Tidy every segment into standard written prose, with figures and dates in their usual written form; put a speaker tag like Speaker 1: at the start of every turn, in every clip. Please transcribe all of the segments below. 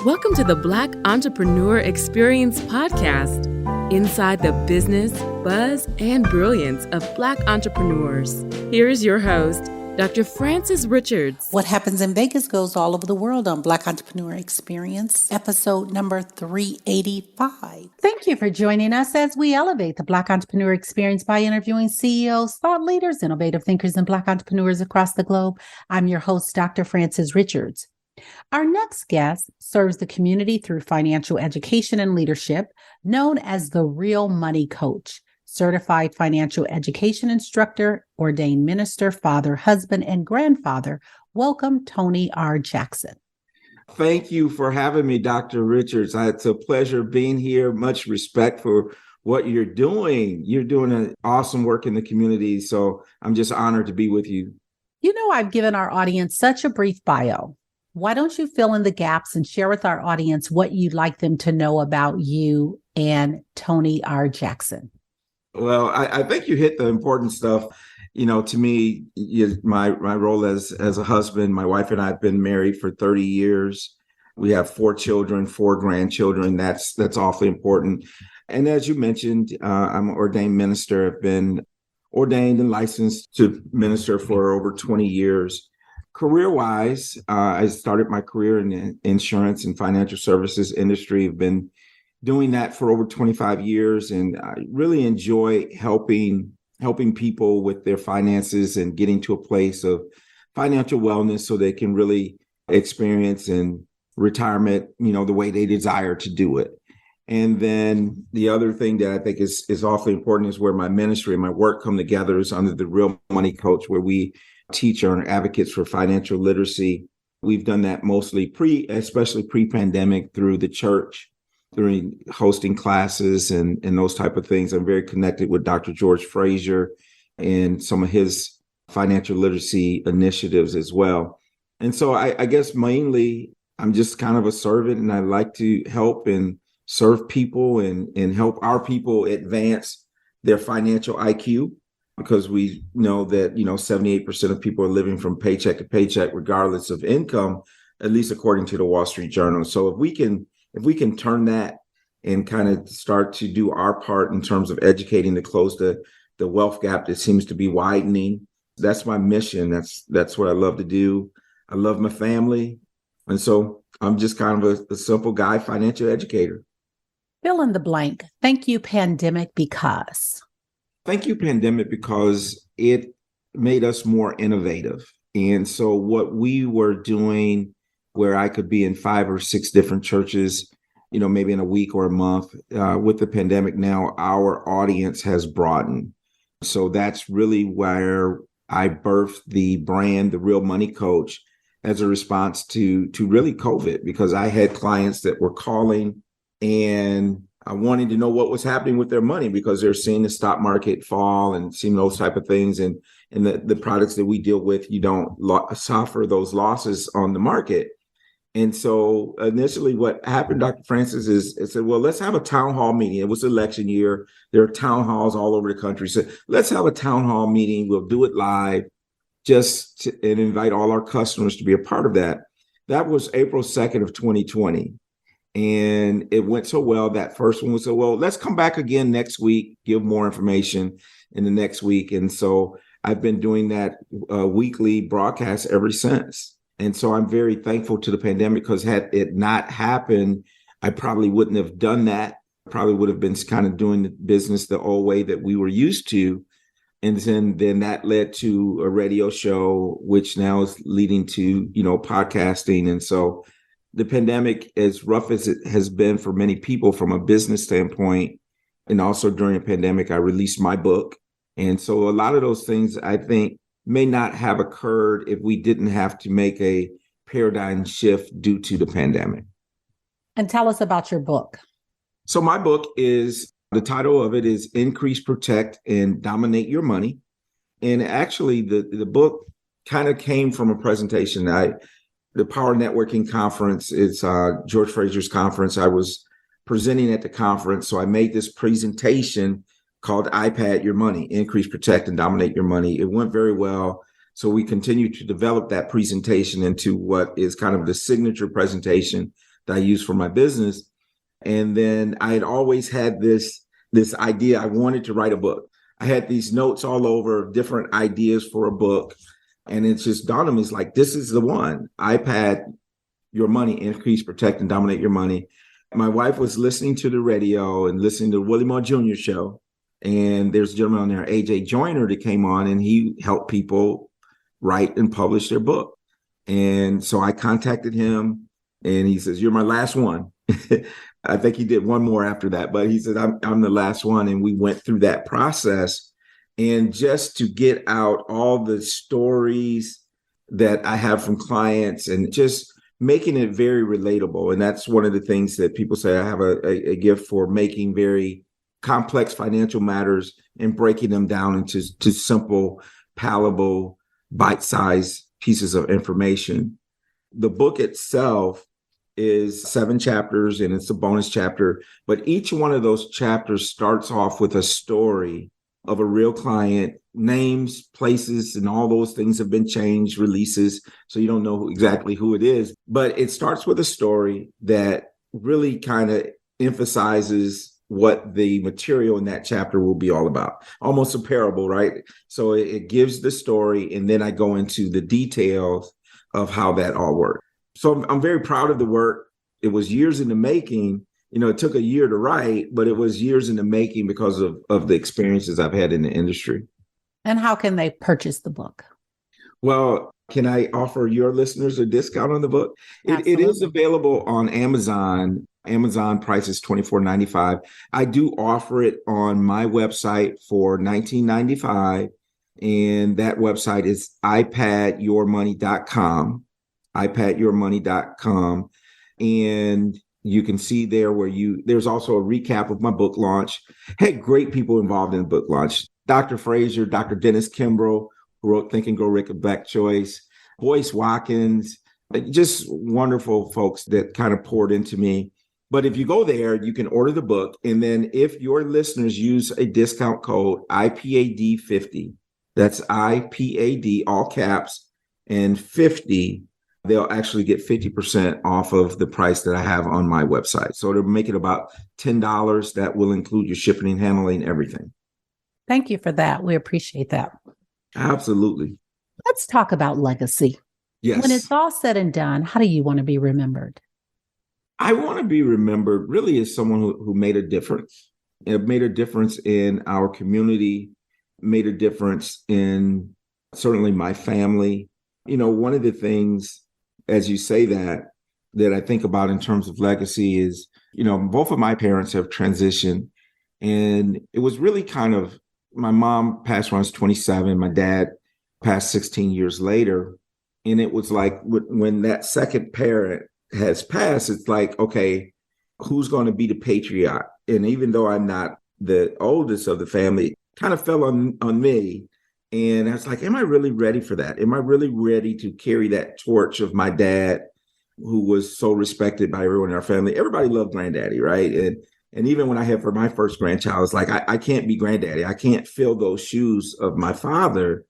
Speaker 1: Welcome to the Black Entrepreneur Experience podcast, inside the business, buzz, and brilliance of Black entrepreneurs. Here is your host, Dr. Frances Richards.
Speaker 2: What happens in Vegas goes all over the world on Black Entrepreneur Experience, episode number 385. Thank you for joining us as we elevate the Black Entrepreneur Experience by interviewing CEOs, thought leaders, innovative thinkers, and Black entrepreneurs across the globe. I'm your host, Dr. Frances Richards. Our next guest serves the community through financial education and leadership, known as the Real Money Coach, certified financial education instructor, ordained minister, father, husband, and grandfather. Welcome, Tony R. Jackson.
Speaker 3: Thank you for having me, Dr. Richards. It's a pleasure being here. Much respect for what you're doing. You're doing an awesome work in the community, so I'm just honored to be with you.
Speaker 2: You know, I've given our audience such a brief bio. Why don't you fill in the gaps and share with our audience what you'd like them to know about you and Tony R. Jackson?
Speaker 3: Well, I think you hit the important stuff. You know, to me, my role as a husband, my wife and I have been married for 30 years. We have 4 children, 4 grandchildren. That's awfully important. And as you mentioned, I'm an ordained minister. I've been ordained and licensed to minister for over 20 years. Career-wise, I started my career in the insurance and financial services industry. I've been doing that for over 25 years, and I really enjoy helping people with their finances and getting to a place of financial wellness so they can really experience in retirement, the way they desire to do it. And then the other thing that I think is awfully important is where my ministry and my work come together is under the Real Money Coach, where we teach and are advocates for financial literacy. We've done that mostly especially pre-pandemic through the church, during hosting classes and those type of things. I'm very connected with Dr. George Fraser and some of his financial literacy initiatives as well. And so I guess mainly I'm just kind of a servant, and I like to help and serve people and help our people advance their financial IQ. Because we know that, 78% of people are living from paycheck to paycheck, regardless of income, at least according to the Wall Street Journal. So if we can turn that and kind of start to do our part in terms of educating to close the wealth gap that seems to be widening, that's my mission. That's what I love to do. I love my family. And so I'm just kind of a simple guy, financial educator.
Speaker 2: Fill in the blank. Thank you, pandemic, because...
Speaker 3: Thank you, pandemic, because it made us more innovative. And so what we were doing, where I could be in 5 or 6 different churches, maybe in a week or a month, with the pandemic now, our audience has broadened. So that's really where I birthed the brand, The Real Money Coach, as a response to really COVID, because I had clients that were calling and I wanted to know what was happening with their money, because they're seeing the stock market fall and seeing those type of things. And the products that we deal with, you don't suffer those losses on the market. And so initially what happened, Dr. Frances, is I said, well, let's have a town hall meeting. It was election year. There are town halls all over the country. So let's have a town hall meeting. We'll do it live and invite all our customers to be a part of that. That was April 2nd of 2020. And it went so well. That first one was so well, let's come back again next week, give more information in the next week. And so I've been doing that weekly broadcast ever since. And so I'm very thankful to the pandemic, because had it not happened, I probably wouldn't have done that. Probably would have been kind of doing the business the old way that we were used to. And then that led to a radio show, which now is leading to, podcasting. And so the pandemic, as rough as it has been for many people from a business standpoint, and also during the pandemic, I released my book. And so a lot of those things, I think, may not have occurred if we didn't have to make a paradigm shift due to the pandemic.
Speaker 2: And tell us about your book.
Speaker 3: So my book the title of it is Increase, Protect, and Dominate Your Money. And actually, the book kind of came from a presentation. The Power Networking Conference is George Fraser's conference. I was presenting at the conference. So I made this presentation called iPad Your Money, Increase, Protect, and Dominate Your Money. It went very well. So we continue to develop that presentation into what is kind of the signature presentation that I use for my business. And then I had always had this idea. I wanted to write a book. I had these notes all over different ideas for a book. And it's just dawned on me, it's like, this is the one. iPad Your Money, Increase, Protect, and Dominate Your Money. My wife was listening to the radio and listening to the Willie Moore Jr. show. And there's a gentleman on there, AJ Joyner, that came on, and he helped people write and publish their book. And so I contacted him, and he says, "You're my last one." I think he did one more after that, but he said, I'm the last one. And we went through that process. And just to get out all the stories that I have from clients and just making it very relatable. And that's one of the things that people say I have a gift for, making very complex financial matters and breaking them down into simple, palatable, bite-sized pieces of information. The book itself is 7 chapters, and it's a bonus chapter, but each one of those chapters starts off with a story of a real client. Names, places, and all those things have been changed, releases, so you don't know exactly who it is, but it starts with a story that really kind of emphasizes what the material in that chapter will be all about. Almost a parable, right? So it gives the story, and then I go into the details of how that all works. So I'm very proud of the work. It was years in the making. It took a year to write, but it was years in the making because of the experiences I've had in the industry.
Speaker 2: And how can they purchase the book?
Speaker 3: Well, can I offer your listeners a discount on the book? It is available on Amazon. Amazon price is $24.95. I do offer it on my website for $19.95. And that website is ipadyourmoney.com. ipadyourmoney.com. And you can see there there's also a recap of my book launch. Had great people involved in the book launch. Dr. Fraser, Dr. Dennis Kimbrough, who wrote Think and Grow Rich, a Black Choice, Boyce Watkins, just wonderful folks that kind of poured into me. But if you go there, you can order the book. And then if your listeners use a discount code IPAD50, that's IPAD, all caps, and 50, they'll actually get 50% off of the price that I have on my website. So it'll make it about $10. That will include your shipping and handling, everything.
Speaker 2: Thank you for that. We appreciate that.
Speaker 3: Absolutely.
Speaker 2: Let's talk about legacy.
Speaker 3: Yes.
Speaker 2: When it's all said and done, how do you want to be remembered?
Speaker 3: I want to be remembered really as someone who made a difference. It made a difference in our community, made a difference in certainly my family. One of the things, as you say that I think about in terms of legacy is, both of my parents have transitioned. And it was really kind of, my mom passed when I was 27. My dad passed 16 years later. And it was like when that second parent has passed, it's like, okay, who's going to be the patriarch? And even though I'm not the oldest of the family, it kind of fell on me. And I was like, am I really ready for that? Am I really ready to carry that torch of my dad, who was so respected by everyone in our family? Everybody loved Granddaddy, right? And even when I had for my first grandchild, it's like, I can't be Granddaddy. I can't fill those shoes of my father,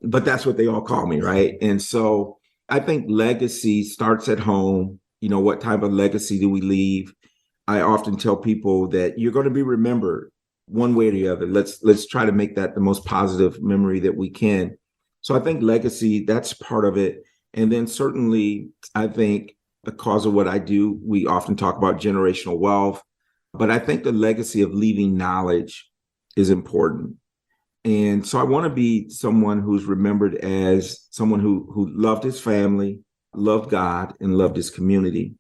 Speaker 3: but that's what they all call me, right? And so I think legacy starts at home. What type of legacy do we leave? I often tell people that you're going to be remembered one way or the other. Let's try to make that the most positive memory that we can. So I think legacy, that's part of it. And then certainly, I think because of what I do, we often talk about generational wealth, but I think the legacy of leaving knowledge is important. And so I want to be someone who's remembered as someone who loved his family, loved God, and loved his community,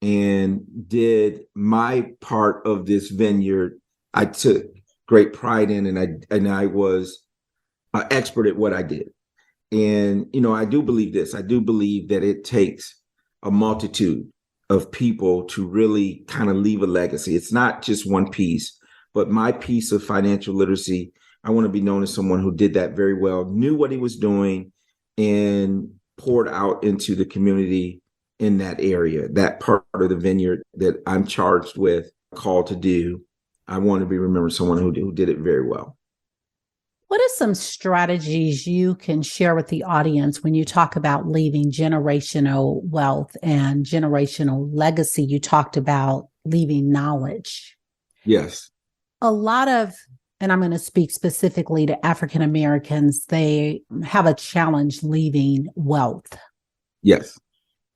Speaker 3: and did my part of this vineyard. I took great pride in, and I was an expert at what I did. And, I do believe this. I do believe that it takes a multitude of people to really kind of leave a legacy. It's not just one piece, but my piece of financial literacy, I want to be known as someone who did that very well, knew what he was doing, and poured out into the community in that area, that part of the vineyard that I'm charged with, called to do. I want to be remembered someone who did it very well.
Speaker 2: What are some strategies you can share with the audience when you talk about leaving generational wealth and generational legacy? You talked about leaving knowledge.
Speaker 3: Yes.
Speaker 2: A lot of, and I'm going to speak specifically to African Americans, they have a challenge leaving wealth.
Speaker 3: Yes.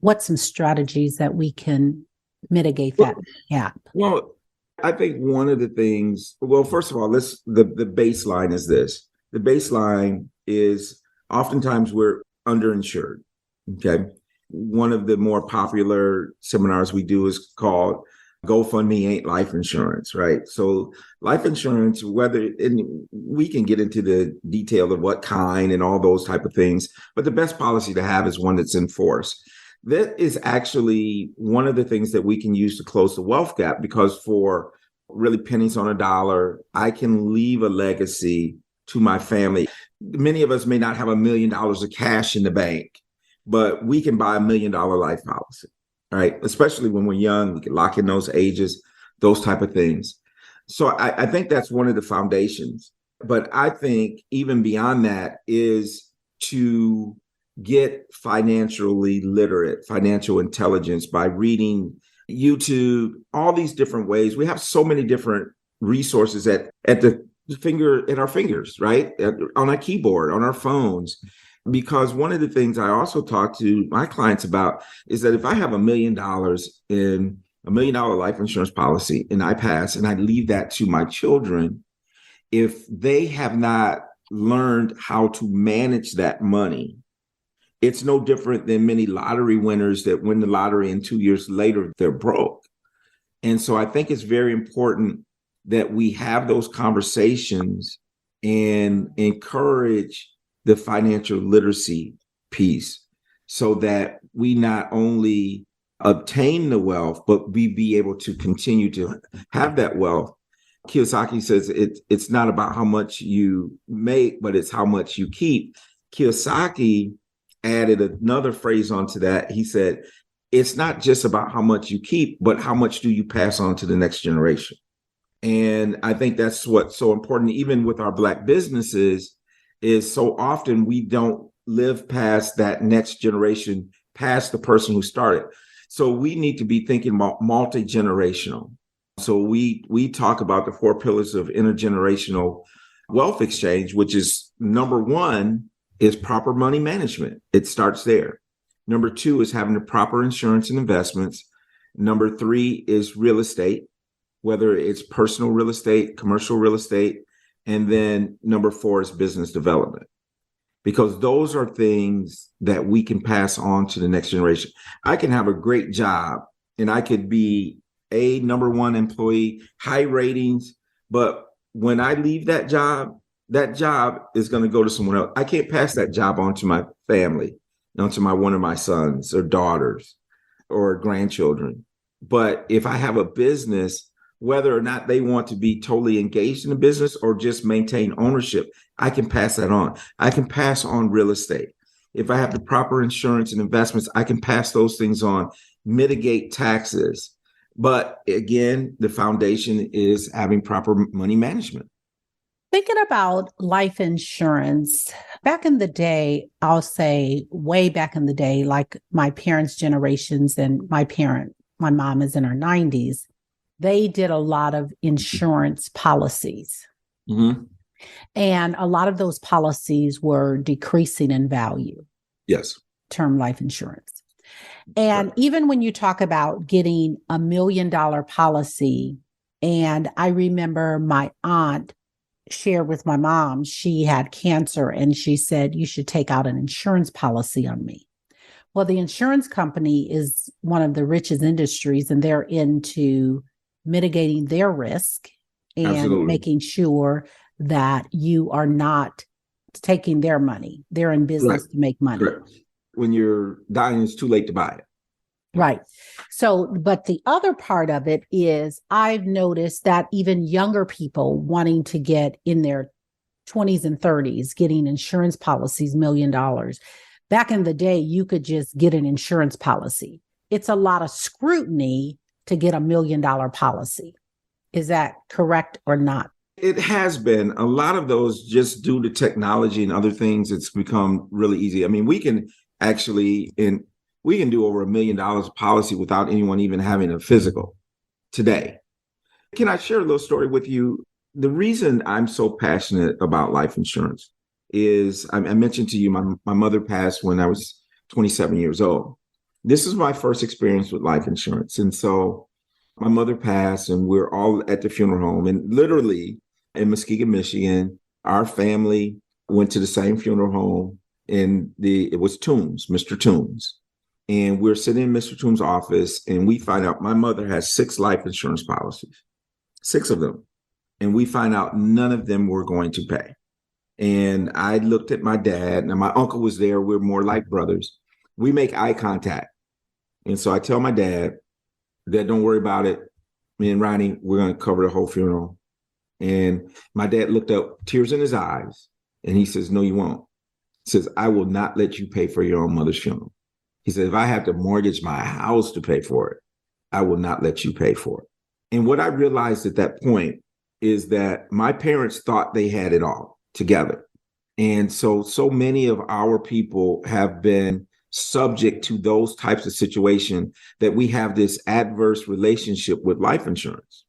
Speaker 2: What's some strategies that we can mitigate that gap?
Speaker 3: Well, I think one of the things, well, first of all, the baseline is this. The baseline is oftentimes we're underinsured. Okay. One of the more popular seminars we do is called GoFundMe Ain't Life Insurance, right? So life insurance, and we can get into the detail of what kind and all those type of things, but the best policy to have is one that's enforced. That is actually one of the things that we can use to close the wealth gap, because for really pennies on a dollar, I can leave a legacy to my family. Many of us may not have $1 million of cash in the bank, but we can buy $1 million life policy, right? Especially when we're young, we can lock in those ages, those type of things. So I think that's one of the foundations. But I think even beyond that is to get financially literate, financial intelligence by reading YouTube, all these different ways. We have so many different resources at our fingers, right? On our keyboard, on our phones. Because one of the things I also talk to my clients about is that if I have $1 million in $1 million life insurance policy and I pass and I leave that to my children, if they have not learned how to manage that money, it's no different than many lottery winners that win the lottery and 2 years later, they're broke. And so I think it's very important that we have those conversations and encourage the financial literacy piece so that we not only obtain the wealth, but we be able to continue to have that wealth. Kiyosaki says it's not about how much you make, but it's how much you keep. Kiyosaki added another phrase onto that. He said, it's not just about how much you keep, but how much do you pass on to the next generation? And I think that's what's so important, even with our Black businesses, is so often we don't live past that next generation, past the person who started. So we need to be thinking about multi-generational. So we talk about the 4 pillars of intergenerational wealth exchange, which is number 1 is proper money management. It starts there. Number 2 is having the proper insurance and investments. Number 3 is real estate, whether it's personal real estate, commercial real estate. And then number 4 is business development, because those are things that we can pass on to the next generation. I can have a great job and I could be a number 1 employee, high ratings, but when I leave that job is going to go to someone else. I can't pass that job on to my family, onto one of my sons or daughters or grandchildren. But if I have a business, whether or not they want to be totally engaged in the business or just maintain ownership, I can pass that on. I can pass on real estate. If I have the proper insurance and investments, I can pass those things on, mitigate taxes. But again, the foundation is having proper money management.
Speaker 2: Thinking about life insurance, back in the day, I'll say way back in the day, like my parents' generations and my mom is in her 90s, they did a lot of insurance policies.
Speaker 3: Mm-hmm.
Speaker 2: And a lot of those policies were decreasing in value.
Speaker 3: Yes.
Speaker 2: Term life insurance. And even when you talk about getting $1 million policy, and I remember my aunt shared with my mom, she had cancer and she said, you should take out an insurance policy on me. Well, the insurance company is one of the richest industries and they're into mitigating their risk and
Speaker 3: Absolutely.
Speaker 2: making sure that you are not taking their money. They're in business to make money.
Speaker 3: Correct. When you're dying, it's too late to buy it.
Speaker 2: Right. So, but the other part of it is I've noticed that even younger people wanting to get in their 20s and 30s, getting insurance policies, $1 million. Back in the day, you could just get an insurance policy. It's a lot of scrutiny to get $1 million policy. Is that correct or not?
Speaker 3: It has been a lot of those just due to technology and other things. It's become really easy. I mean, we can do over $1 million policy without anyone even having a physical today. Can I share a little story with you? The reason I'm so passionate about life insurance is I mentioned to you, my mother passed when I was 27 years old. This is my first experience with life insurance. And so my mother passed and we're all at the funeral home, and literally in Muskegon, Michigan, our family went to the same funeral home, and it was Toombs, Mr. Toombs. And we're sitting in Mr. Toombs' office and we find out my mother has 6 life insurance policies, 6 of them. And we find out none of them were going to pay. And I looked at my dad, and my uncle was there. We're more like brothers. We make eye contact. And so I tell my dad, don't worry about it. Me and Ronnie, we're going to cover the whole funeral. And my dad looked up, tears in his eyes, and he says, no, you won't. He says, I will not let you pay for your own mother's funeral. He said, if I have to mortgage my house to pay for it, I will not let you pay for it. And what I realized at that point is that my parents thought they had it all together. And so many of our people have been subject to those types of situations that we have this adverse relationship with life insurance.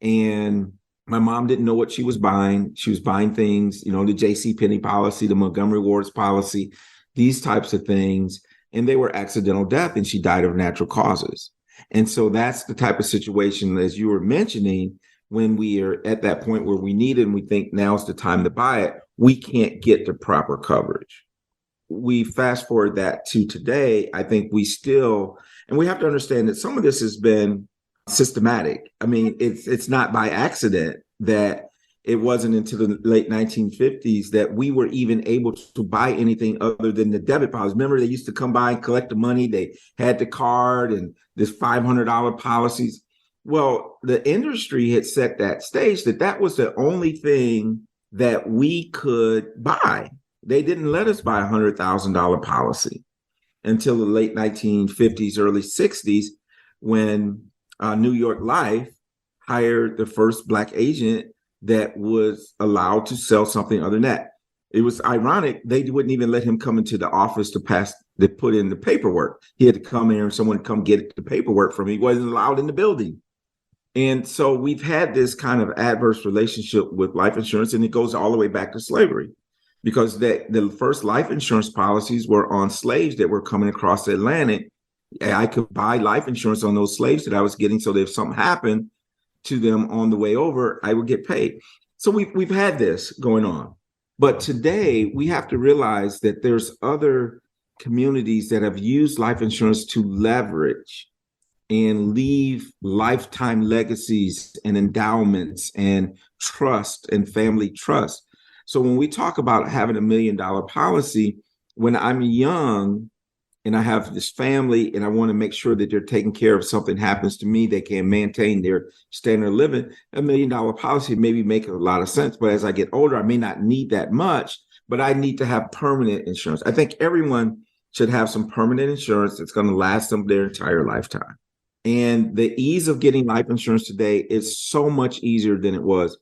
Speaker 3: And my mom didn't know what she was buying. She was buying things, the JCPenney policy, the Montgomery Ward's policy, these types of things. And they were accidental death, and she died of natural causes. And so that's the type of situation, as you were mentioning, when we are at that point where we need it and we think now's the time to buy it, we can't get the proper coverage. We fast forward that to today, I think we have to understand that some of this has been systematic. I mean, it's not by accident that it wasn't until the late 1950s that we were even able to buy anything other than the debit policies. Remember, they used to come by and collect the money. They had the card and this $500 policies. Well, the industry had set that stage that was the only thing that we could buy. They didn't let us buy a $100,000 policy until the late 1950s, early 60s, when New York Life hired the first Black agent that was allowed to sell something other than that. It was ironic. They wouldn't even let him come into the office to put in the paperwork. He had to come here and someone come get the paperwork from him. He wasn't allowed in the building. And so we've had this kind of adverse relationship with life insurance, and it goes all the way back to slavery, because the first life insurance policies were on slaves that were coming across the Atlantic. I could buy life insurance on those slaves that I was getting, so that if something happened to them on the way over, I would get paid. So we've had this going on. But today we have to realize that there's other communities that have used life insurance to leverage and leave lifetime legacies and endowments and trust and family trust. So when we talk about having $1 million policy, when I'm young and I have this family and I want to make sure that they're taken care of, something happens to me, they can maintain their standard of living, $1 million policy maybe make a lot of sense. But as I get older, I may not need that much, but I need to have permanent insurance. I think everyone should have some permanent insurance that's going to last them their entire lifetime. And the ease of getting life insurance today is so much easier than it was.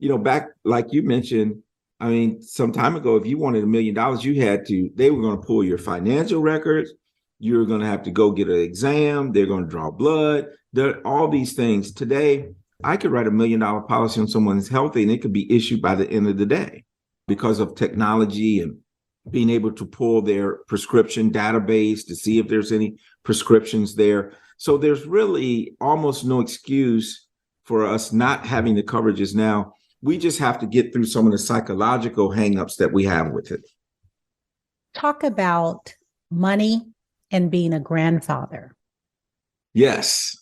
Speaker 3: Back, like you mentioned, I mean, some time ago, if you wanted $1 million, they were going to pull your financial records. You're going to have to go get an exam. They're going to draw blood. All these things. Today, I could write $1 million policy on someone who's healthy, and it could be issued by the end of the day because of technology and being able to pull their prescription database to see if there's any prescriptions there. So there's really almost no excuse for us not having the coverages now. We just have to get through some of the psychological hangups that we have with it.
Speaker 2: Talk about money and being a grandfather.
Speaker 3: Yes.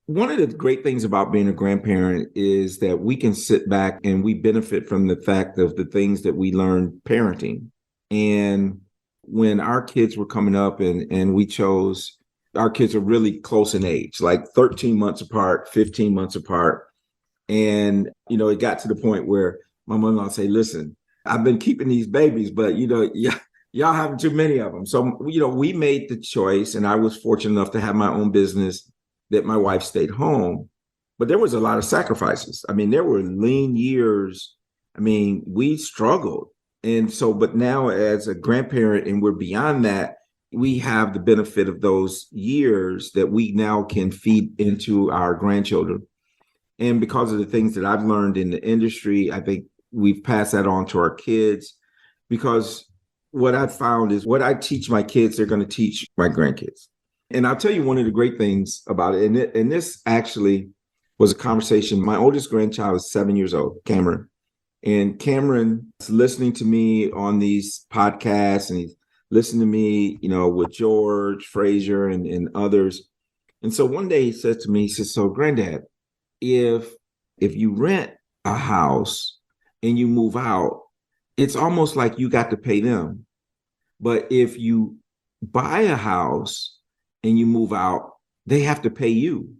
Speaker 3: One of the great things about being a grandparent is that we can sit back and we benefit from the fact of the things that we learned parenting. And when our kids were coming up and we chose, our kids are really close in age, like 13 months apart, 15 months apart. And, it got to the point where my mother-in-law say, listen, I've been keeping these babies, but, y'all having too many of them. So, we made the choice, and I was fortunate enough to have my own business, that my wife stayed home. but there was a lot of sacrifices. I mean, there were lean years. I mean, we struggled. And so, but now as a grandparent and we're beyond that, we have the benefit of those years that we now can feed into our grandchildren. And because of the things that I've learned in the industry, I think we've passed that on to our kids, because what I've found is what I teach my kids, they're going to teach my grandkids. And I'll tell you one of the great things about it. And this actually was a conversation. My oldest grandchild is 7 years old, Cameron. And Cameron is listening to me on these podcasts, and he's listening to me, with George Fraser and others. And so one day he said to me, he says, so Granddad, if you rent a house and you move out, it's almost like you got to pay them. But if you buy a house and you move out, they have to pay you.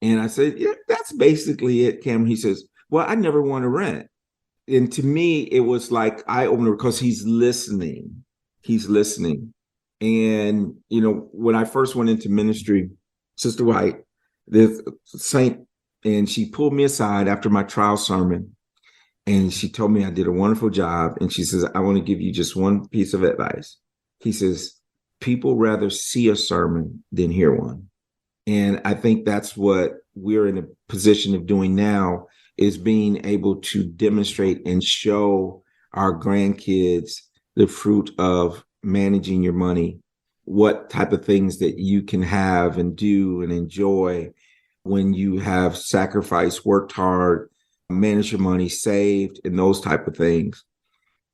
Speaker 3: And I said, yeah, that's basically it, Cameron. He says, well, I never want to rent. And to me, it was like eye-opener, because he's listening. He's listening. And, when I first went into ministry, Sister White, the saint, and she pulled me aside after my trial sermon, and she told me I did a wonderful job. And she says, I want to give you just one piece of advice. He says, people rather see a sermon than hear one. And I think that's what we're in a position of doing now, is being able to demonstrate and show our grandkids the fruit of managing your money, what type of things that you can have and do and enjoy when you have sacrificed, worked hard, managed your money, saved, and those type of things.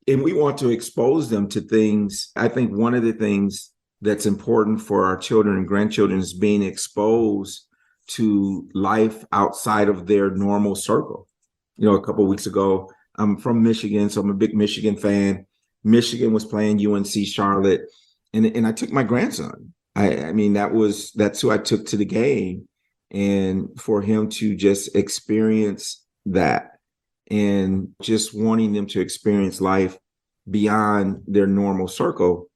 Speaker 3: And we want to expose them to things. I think one of the things that's important for our children and grandchildren is being exposed to life outside of their normal circle. A couple of weeks ago, I'm from Michigan, so I'm a big Michigan fan. Michigan was playing UNC Charlotte, and I took my grandson. I mean, that's who I took to the game, and for him to just experience that, and just wanting them to experience life beyond their normal circle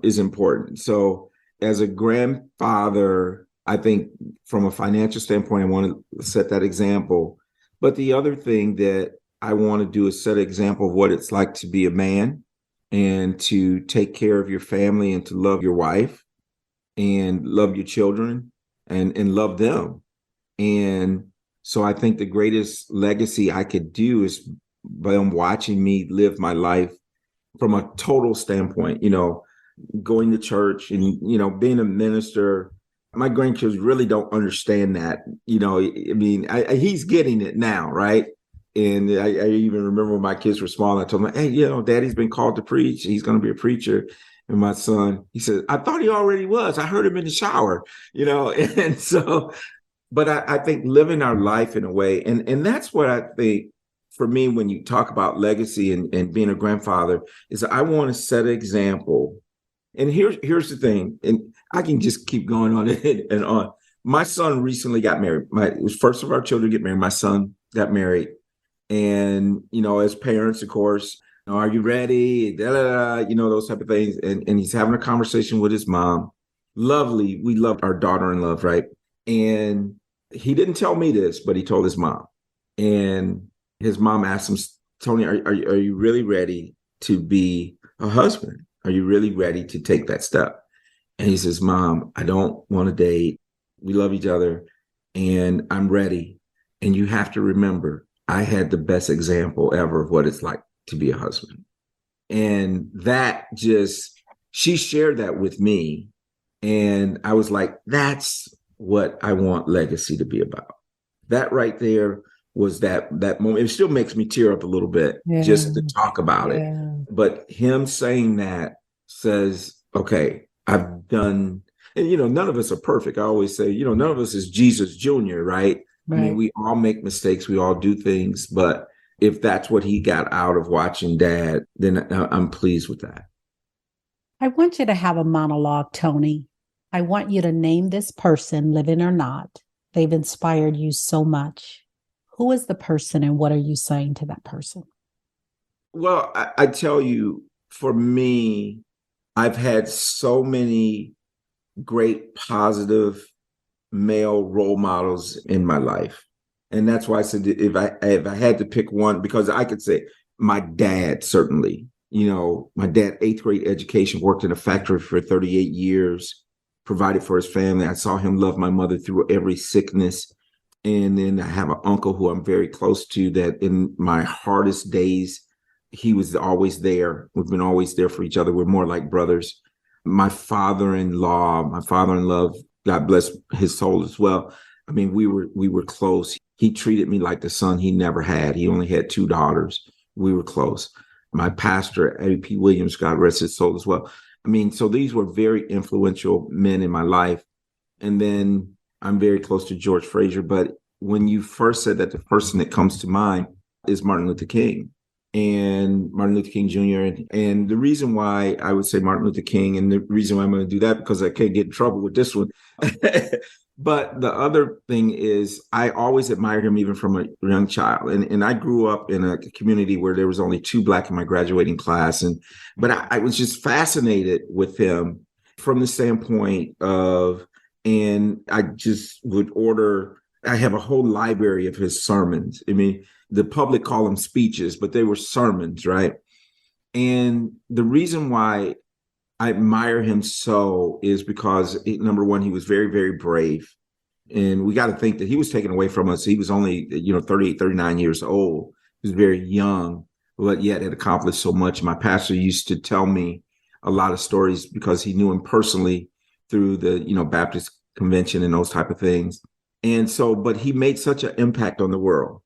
Speaker 3: is important. So as a grandfather, I think from a financial standpoint, I want to set that example. But the other thing that I want to do is set an example of what it's like to be a man, and to take care of your family, and to love your wife and love your children and love them. And so I think the greatest legacy I could do is by them watching me live my life from a total standpoint, going to church and, being a minister. My grandkids really don't understand that, I mean, he's getting it now, right? And I even remember when my kids were small, I told them, hey, Daddy's been called to preach. He's going to be a preacher. And my son, he said, I thought he already was. I heard him in the shower, and so, but I think living our life in a way, and that's what I think for me, when you talk about legacy and being a grandfather, is that I want to set an example. And here's the thing, and I can just keep going on and on. My son recently got married. It was first of our children to get married. My son got married. And, as parents, of course, are you ready? Those type of things. And he's having a conversation with his mom. Lovely. We love our daughter-in-law, right? And he didn't tell me this, but he told his mom. And his mom asked him, Tony, are you really ready to be a husband? Are you really ready to take that step? And he says, Mom, I don't want to date. We love each other and I'm ready. And you have to remember, I had the best example ever of what it's like to be a husband. And that she shared that with me. And I was like, that's what I want legacy to be about. That right there was that moment. It still makes me tear up a little bit just to talk about it. But him saying that says, okay, I've done, and none of us are perfect. I always say, none of us is Jesus Jr., right? I mean, we all make mistakes. We all do things. But if that's what he got out of watching Dad, then I'm pleased with that.
Speaker 2: I want you to have a monologue, Tony. I want you to name this person, living or not. They've inspired you so much. Who is the person and what are you saying to that person?
Speaker 3: Well, I tell you, for me, I've had so many great positive male role models in my life. And that's why I said if I had to pick one, because I could say my dad, certainly, my dad, eighth grade education, worked in a factory for 38 years, provided for his family. I saw him love my mother through every sickness. And then I have an uncle who I'm very close to, that in my hardest days, he was always there. We've been always there for each other. We're more like brothers. My father-in-law, God bless his soul as well. I mean, we were close. He treated me like the son he never had. He only had 2 daughters. We were close. My pastor, A.P. Williams, God rest his soul as well. I mean, so these were very influential men in my life. And then I'm very close to George Fraser. But when you first said that, the person that comes to mind is Martin Luther King. And Martin Luther King Jr. And the reason why I would say Martin Luther King, and the reason why I'm going to do that, because I can't get in trouble with this one. But the other thing is, I always admired him even from a young child. And I grew up in a community where there was only 2 Black in my graduating class. But I was just fascinated with him from the standpoint of, and I just would I have a whole library of his sermons. I mean, the public call them speeches, but they were sermons, right? And the reason why I admire him so is because, number one, he was very, very brave. And we got to think that he was taken away from us. He was only, 38, 39 years old. He was very young, but yet had accomplished so much. My pastor used to tell me a lot of stories because he knew him personally through the, Baptist convention and those type of things. And so, but he made such an impact on the world.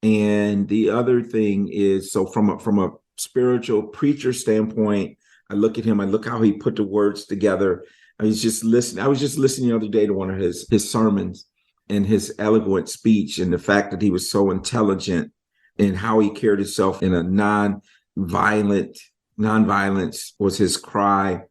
Speaker 3: And the other thing is, so from a spiritual preacher standpoint, I look at him, I look how he put the words together. I was just listening the other day to one of his sermons and his eloquent speech, and the fact that he was so intelligent and how he carried himself in a nonviolence was his cry.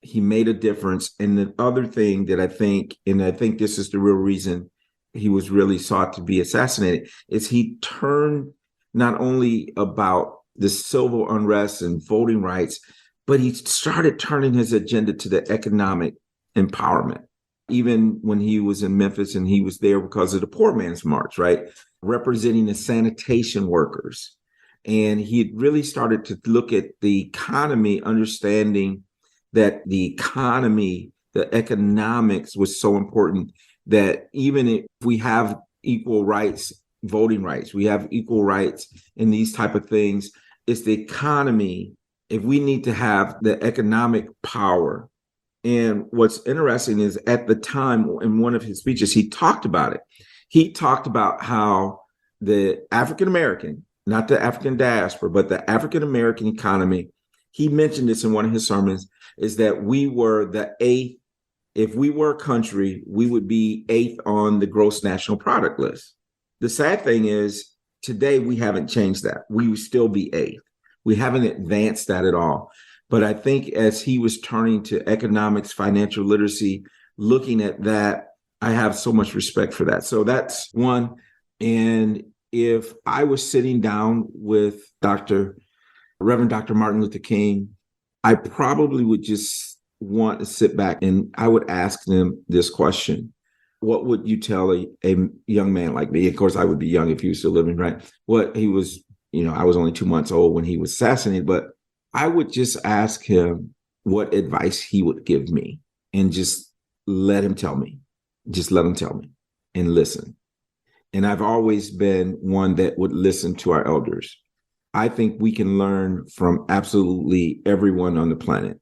Speaker 3: He made a difference. And the other thing that I think this is the real reason he was really sought to be assassinated, is he turned not only about the civil unrest and voting rights, but he started turning his agenda to the economic empowerment. Even when he was in Memphis, and he was there because of the Poor Man's March, right? Representing the sanitation workers. And he had really started to look at the economy, understanding that the economics was so important, that even if we have equal rights, voting rights, we have equal rights in these type of things, it's the economy. If we need to have the economic power. And what's interesting is, at the time, in one of his speeches, he talked about it. He talked about how the African-American, not the African diaspora, but the African-American economy, he mentioned this in one of his sermons, is that we were the 8th. If we were a country, we would be 8th on the gross national product list. The sad thing is, today we haven't changed that. We would still be 8th. We haven't advanced that at all. But I think as he was turning to economics, financial literacy, looking at that, I have so much respect for that. So that's one. And if I was sitting down with Reverend Dr. Martin Luther King, I probably would just want to sit back and I would ask them this question. What would you tell a young man like me? Of course, I would be young if he was still living, right? What he was, I was only 2 months old when he was assassinated, but I would just ask him what advice he would give me, and just let him tell me. Just let him tell me and listen. And I've always been one that would listen to our elders. I think we can learn from absolutely everyone on the planet.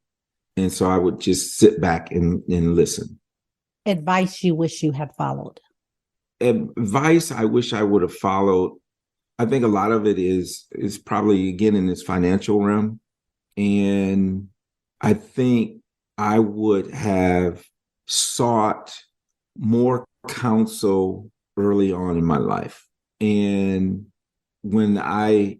Speaker 3: And so I would just sit back and listen.
Speaker 2: Advice you wish you had followed?
Speaker 3: Advice I wish I would have followed. I think a lot of it is probably, again, in this financial realm. And I think I would have sought more counsel early on in my life. And when I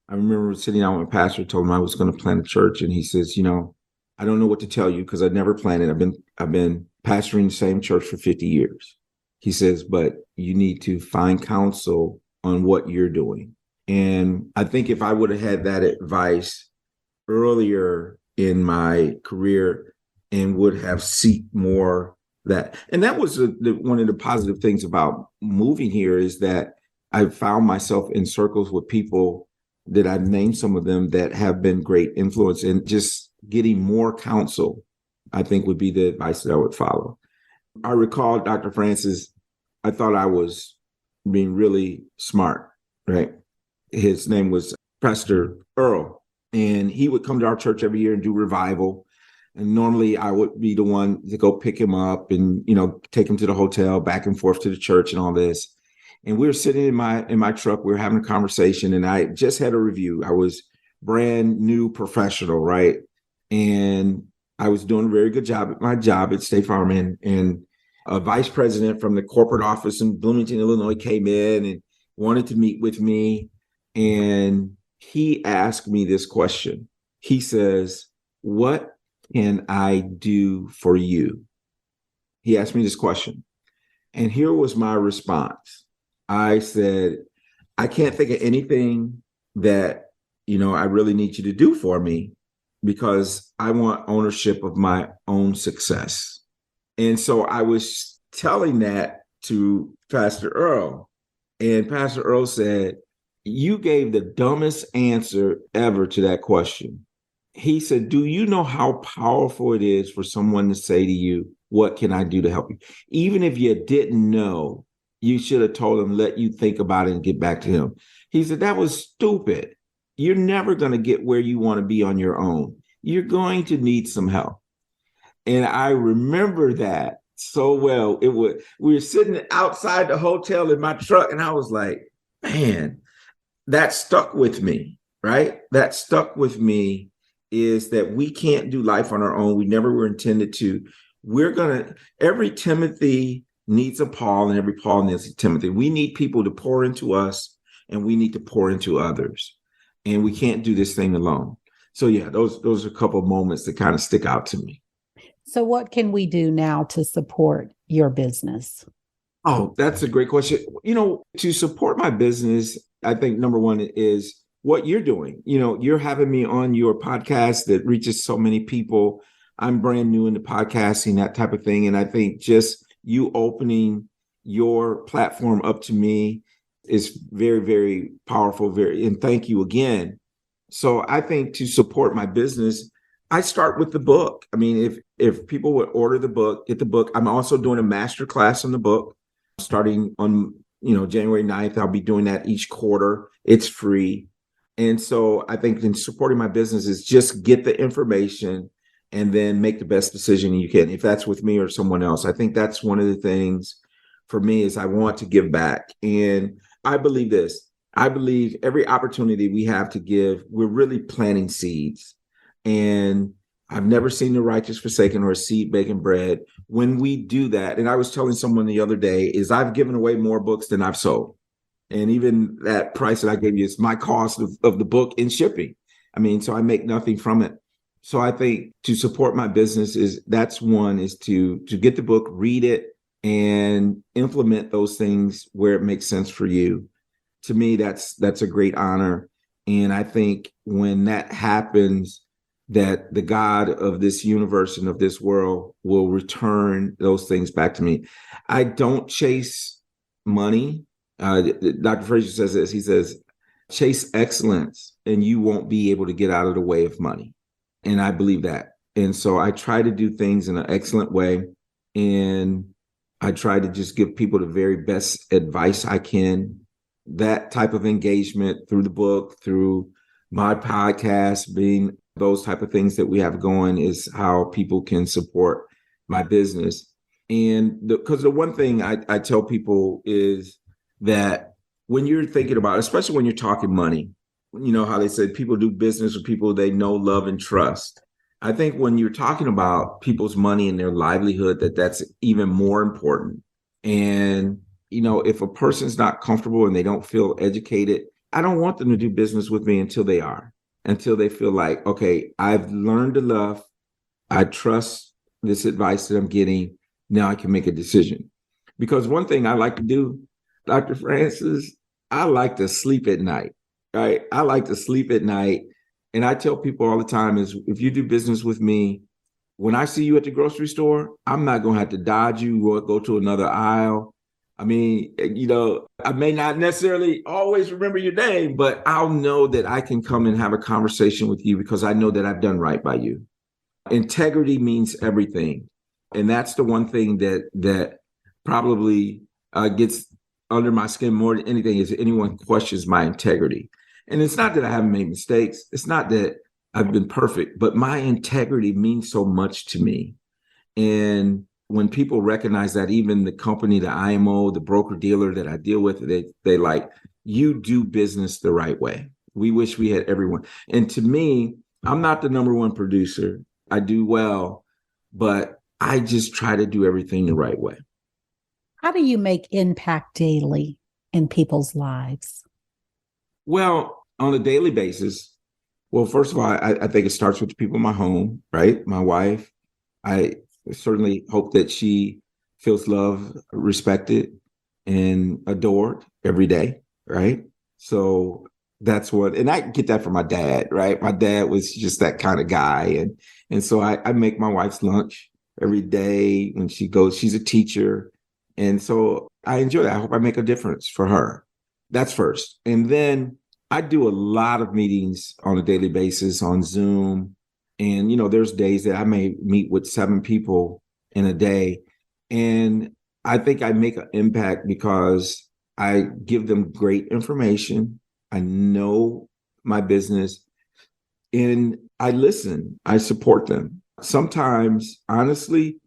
Speaker 3: remember sitting down with my pastor, told him I was going to plant a church. And he says, I don't know what to tell you, because I've never planted. I've been pastoring the same church for 50 years. He says, but you need to find counsel on what you're doing. And I think if I would have had that advice earlier in my career and would have sought more that. And that was one of the positive things about moving here is that I found myself in circles with people that I've named some of them that have been great influence, and just getting more counsel, I think would be the advice that I would follow. I recall Dr. Francis, I thought I was being really smart, right? His name was Pastor Earl, and he would come to our church every year and do revival. And normally I would be the one to go pick him up and, take him to the hotel, back and forth to the church and all this. And we were sitting in my truck, we were having a conversation, and I just had a review. I was brand new professional, right? And I was doing a very good job at my job at State Farm, and a vice president from the corporate office in Bloomington, Illinois came in and wanted to meet with me. And he asked me this question. He says, "What can I do for you?" He asked me this question. And here was my response. I said, "I can't think of anything that, I really need you to do for me, because I want ownership of my own success." And so I was telling that to Pastor Earl, and Pastor Earl said, "You gave the dumbest answer ever to that question." He said, "Do you know how powerful it is for someone to say to you, 'What can I do to help you?' Even if you didn't know, you should have told him, let you think about it and get back to him." He said, "That was stupid. You're never going to get where you want to be on your own. You're going to need some help." And I remember that so well. We were sitting outside the hotel in my truck, and I was like, man, that stuck with me, right? That stuck with me, is that we can't do life on our own. We never were intended to. Every Timothy needs a Paul, and every Paul needs a Timothy. We need people to pour into us, and we need to pour into others. And we can't do this thing alone. So yeah, those are a couple of moments that kind of stick out to me.
Speaker 2: So what can we do now to support your business?
Speaker 3: Oh, that's a great question. To support my business, I think number one is what you're doing. You're having me on your podcast that reaches so many people. I'm brand new into podcasting, that type of thing. And I think just you opening your platform up to me is very, very powerful. And thank you again. So I think to support my business, I start with the book. I mean, if people would order the book, get the book. I'm also doing a master class on the book starting on, January 9th. I'll be doing that each quarter. It's free. And so I think in supporting my business is just get the information and then make the best decision you can, if that's with me or someone else. I think that's one of the things for me is I want to give back. And I believe this. I believe every opportunity we have to give, we're really planting seeds. And I've never seen the righteous forsaken or a seed baking bread. When we do that, and I was telling someone the other day, is I've given away more books than I've sold. And even that price that I gave you is my cost of the book in shipping. I mean, so I make nothing from it. So I think to support my business is to get the book, read it, and implement those things where it makes sense for you. To me, that's a great honor. And I think when that happens, that the God of this universe and of this world will return those things back to me. I don't chase money. Dr. Frazier says this. He says, chase excellence and you won't be able to get out of the way of money. And I believe that. And so I try to do things in an excellent way. And I try to just give people the very best advice I can. That type of engagement through the book, through my podcast, being those type of things that we have going is how people can support my business. And because the one thing I tell people is that when you're thinking about, especially when you're talking money, how they said people do business with people they know, love, and trust. I think when you're talking about people's money and their livelihood, that's even more important. And, if a person's not comfortable and they don't feel educated, I don't want them to do business with me until they are, until they feel like, okay, I've learned enough. I trust this advice that I'm getting. Now I can make a decision. Because one thing I like to do, Dr. Francis, I like to sleep at night. Right? I like to sleep at night. And I tell people all the time is if you do business with me, When I see you at the grocery store, I'm not going to have to dodge you or go to another aisle. I mean, I may not necessarily always remember your name, but I'll know that I can come and have a conversation with you because I know that I've done right by you. Integrity means everything. And that's the one thing that probably gets under my skin more than anything is anyone questions my integrity. And it's not that I haven't made mistakes. It's not that I've been perfect, but my integrity means so much to me. And when people recognize that, even the company, the IMO, the broker dealer that I deal with, they like, you do business the right way. We wish we had everyone. And to me, I'm not the number one producer. I do well, but I just try to do everything the right way.
Speaker 2: How do you make impact daily in people's lives?
Speaker 3: Well, on a daily basis, well, first of all, I think it starts with the people in my home, right? My wife. I certainly hope that she feels loved, respected, and adored every day, right? So that's what, and I get that from my dad, right? My dad was just that kind of guy. And so I make my wife's lunch every day when she goes, she's a teacher. And so I enjoy that. I hope I make a difference for her. That's first. And then I do a lot of meetings on a daily basis on Zoom. And, there's days that I may meet with 7 people in a day. And I think I make an impact because I give them great information. I know my business and I listen. I support them. Sometimes, honestly,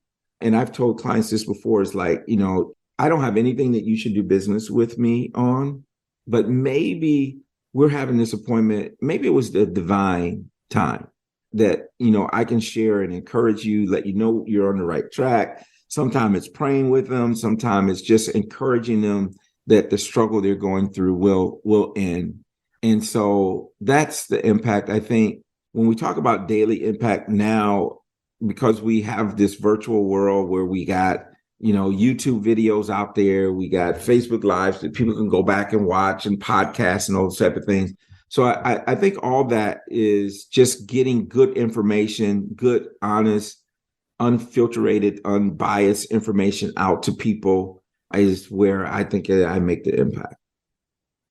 Speaker 3: and I've told clients this before, is like, I don't have anything that you should do business with me on, but maybe we're having this appointment. Maybe it was the divine time that, I can share and encourage you, let you know you're on the right track. Sometimes it's praying with them. Sometimes it's just encouraging them that the struggle they're going through will end. And so that's the impact. I think when we talk about daily impact now, because we have this virtual world where we got, YouTube videos out there, we got Facebook Lives that people can go back and watch and podcasts and all those type of things. So I think all that is just getting good information, good, honest, unfiltered, unbiased information out to people is where I think I make the impact.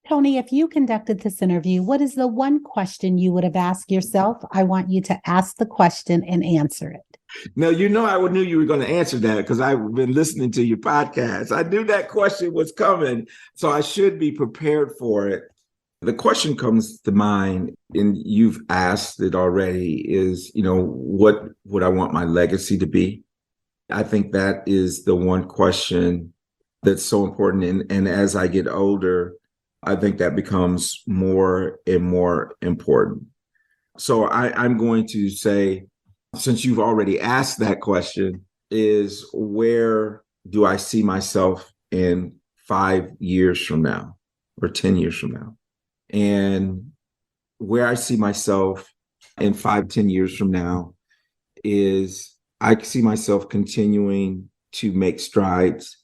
Speaker 2: Tony, if you conducted this interview, what is the one question you would have asked yourself? I want you to ask the question and answer it.
Speaker 3: No, I knew you were going to answer that because I've been listening to your podcast. I knew that question was coming, so I should be prepared for it. The question comes to mind, and you've asked it already, is, what would I want my legacy to be? I think that is the one question that's so important. And as I get older, I think that becomes more and more important. So I'm going to say, since you've already asked that question, is where do I see myself in 5 years from now or 10 years from now? And where I see myself in 5, 10 years from now is I see myself continuing to make strides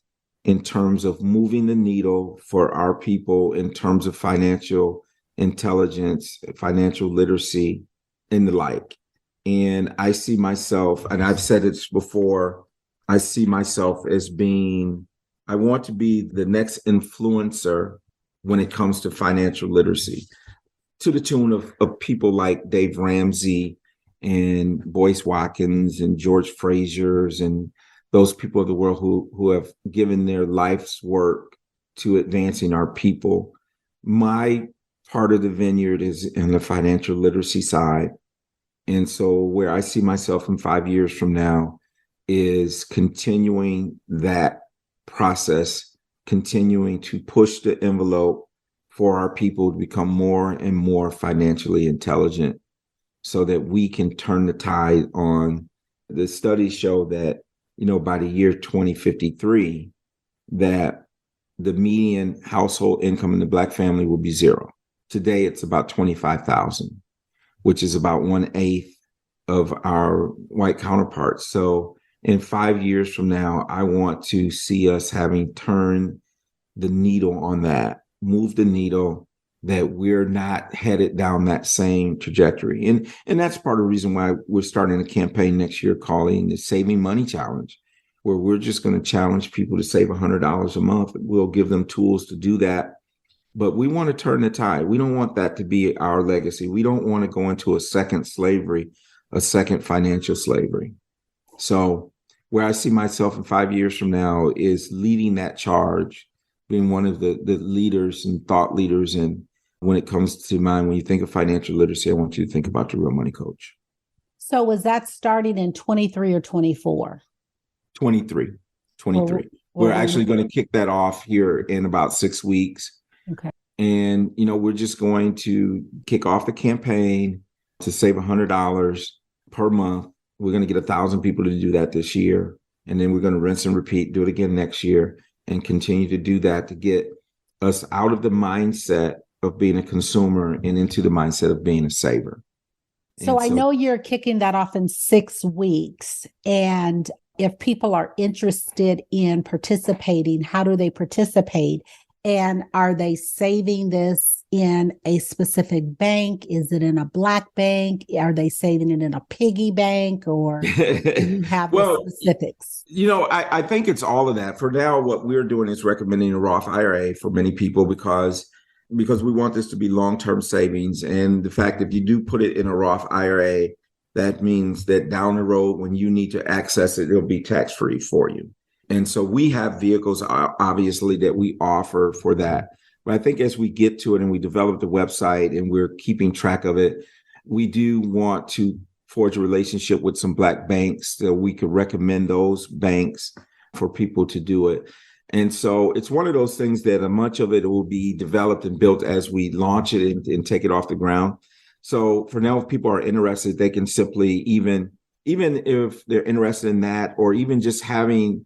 Speaker 3: in terms of moving the needle for our people in terms of financial intelligence, financial literacy, and the like. And I see myself, and I've said it before, I see myself as I want to be the next influencer when it comes to financial literacy, to the tune of people like Dave Ramsey and Boyce Watkins and George Frazier's and those people of the world who have given their life's work to advancing our people. My part of the vineyard is in the financial literacy side. And so where I see myself in 5 years from now is continuing that process, continuing to push the envelope for our people to become more and more financially intelligent so that we can turn the tide on. The studies show that, by the year 2053, that the median household income in the Black family will be 0. Today, it's about 25,000, which is about 1/8 of our white counterparts. So in 5 years from now, I want to see us having turned the needle on that, move the needle that we're not headed down that same trajectory. And that's part of the reason why we're starting a campaign next year calling the Saving Money Challenge, where we're just going to challenge people to save $100 a month. We'll give them tools to do that. But we want to turn the tide. We don't want that to be our legacy. We don't want to go into a second slavery, a second financial slavery. So where I see myself in 5 years from now is leading that charge, being one of the leaders and thought leaders. And when it comes to mind, when you think of financial literacy, I want you to think about the Real Money Coach.
Speaker 2: So was that starting in 23 or 24?
Speaker 3: 23. We're actually going to kick that off here in about 6 weeks.
Speaker 2: Okay.
Speaker 3: And, we're just going to kick off the campaign to save $100 per month. We're going to get 1,000 people to do that this year. And then we're going to rinse and repeat, do it again next year, and continue to do that to get us out of the mindset of being a consumer and into the mindset of being a saver.
Speaker 2: So I know you're kicking that off in 6 weeks. And if people are interested in participating, how do they participate? And are they saving this in a specific bank? Is it in a Black bank? Are they saving it in a piggy bank? Or do you have the specifics?
Speaker 3: I think it's all of that. For now, what we're doing is recommending a Roth IRA for many people because we want this to be long-term savings. And the fact if you do put it in a Roth IRA, that means that down the road, when you need to access it, it'll be tax-free for you. And so we have vehicles, obviously, that we offer for that. But I think as we get to it and we develop the website and we're keeping track of it, we do want to forge a relationship with some Black banks that we could recommend those banks for people to do it. And so it's one of those things that much of it will be developed and built as we launch it and take it off the ground. So for now, if people are interested, they can simply, even if they're interested in that, or even just having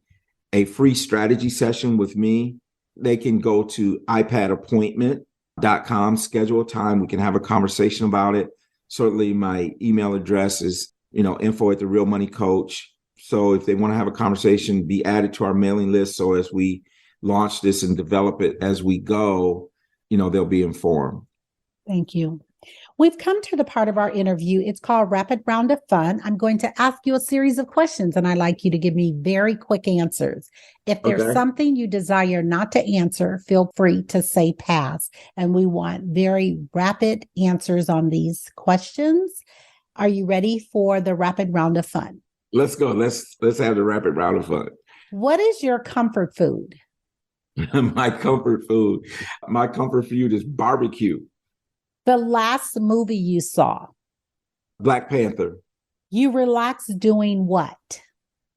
Speaker 3: a free strategy session with me, they can go to ipadappointment.com, schedule a time. We can have a conversation about it. Certainly my email address is, info@therealmoneycoach. So if they want to have a conversation, be added to our mailing list. So as we launch this and develop it as we go, they'll be informed.
Speaker 2: Thank you. We've come to the part of our interview. It's called Rapid Round of Fun. I'm going to ask you a series of questions, and I'd like you to give me very quick answers. If there's something you desire not to answer, feel free to say pass. And we want very rapid answers on these questions. Are you ready for the Rapid Round of Fun?
Speaker 3: Let's go. Let's have the Rapid Round of Fun.
Speaker 2: What is your comfort food?
Speaker 3: My comfort food is barbecue.
Speaker 2: The last movie you saw?
Speaker 3: Black Panther.
Speaker 2: You relax doing what?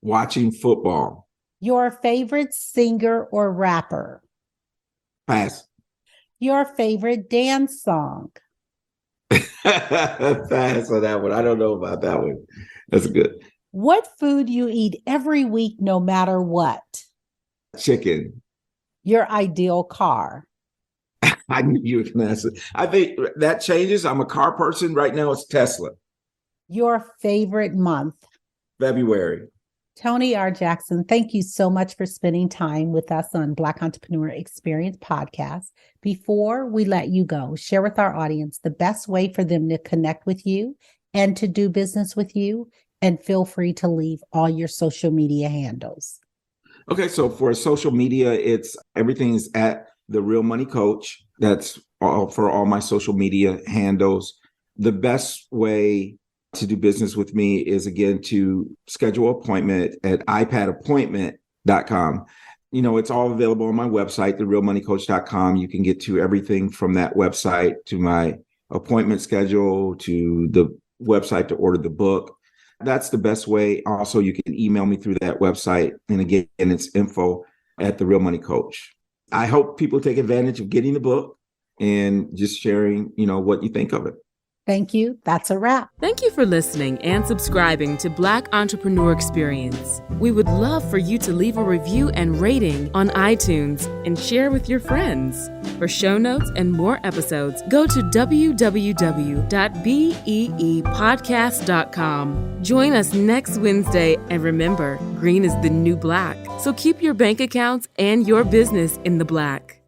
Speaker 3: Watching football.
Speaker 2: Your favorite singer or rapper?
Speaker 3: Pass.
Speaker 2: Your favorite dance song?
Speaker 3: Pass on that one. I don't know about that one. That's good.
Speaker 2: What food you eat every week, no matter what?
Speaker 3: Chicken.
Speaker 2: Your ideal car?
Speaker 3: I knew you were going to ask it. I think that changes. I'm a car person. Right now, it's Tesla.
Speaker 2: Your favorite month?
Speaker 3: February.
Speaker 2: Tony R. Jackson, thank you so much for spending time with us on Black Entrepreneur Experience Podcast. Before we let you go, share with our audience the best way for them to connect with you and to do business with you. And feel free to leave all your social media handles.
Speaker 3: Okay, so for social media, everything is at The Real Money Coach. That's all for all my social media handles. The best way to do business with me is, again, to schedule an appointment at ipadappointment.com. It's all available on my website, therealmoneycoach.com. You can get to everything from that website to my appointment schedule to the website to order the book. That's the best way. Also, you can email me through that website. And again, it's info@therealmoneycoach. I hope people take advantage of getting the book and just sharing, what you think of it.
Speaker 2: Thank you. That's a wrap.
Speaker 1: Thank you for listening and subscribing to Black Entrepreneur Experience. We would love for you to leave a review and rating on iTunes and share with your friends. For show notes and more episodes, go to www.beepodcast.com. Join us next Wednesday, and remember, green is the new black. So keep your bank accounts and your business in the black.